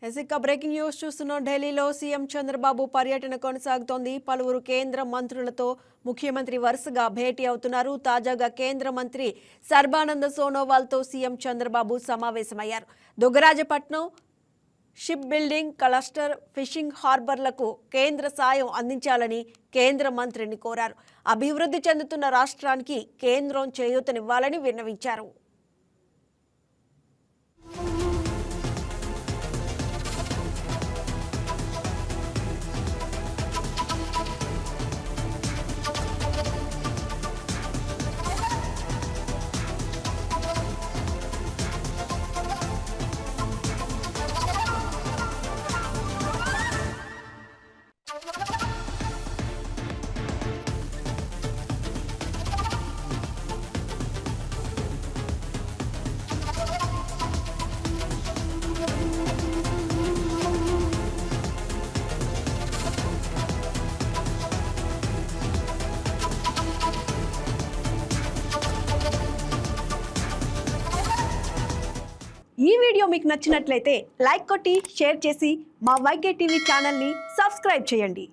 ఎసిక breaking news చూస్తున్నాం. ఢిల్లీలో CM Chandrababu పర్యటన కొనసాగుతోంది. పలువురు కేంద్ర మంత్రులతో ముఖ్యమంత్రి వరుసగా భేటీ అవుతున్నారు. తాజాగా కేంద్ర మంత్రి సర్బానంద సోనోవాల్తో సీఎం చంద్రబాబు సమావేశమయ్యారు. Dugarajapatnam ship building, cluster fishing హార్బర్లకు కేంద్ర సాయం అందించాలని కేంద్ర మంత్రిని కోరారు. అభివృద్ధి చెందుతున్న రాష్ట్రానికి కేంద్రం చేయూతనివ్వాలని విన్నవించారు. ఈ వీడియో మీకు నచ్చినట్లయితే లైక్ కొట్టి షేర్ చేసి మా వైకే టీవీ ఛానల్ని సబ్స్క్రైబ్ చేయండి.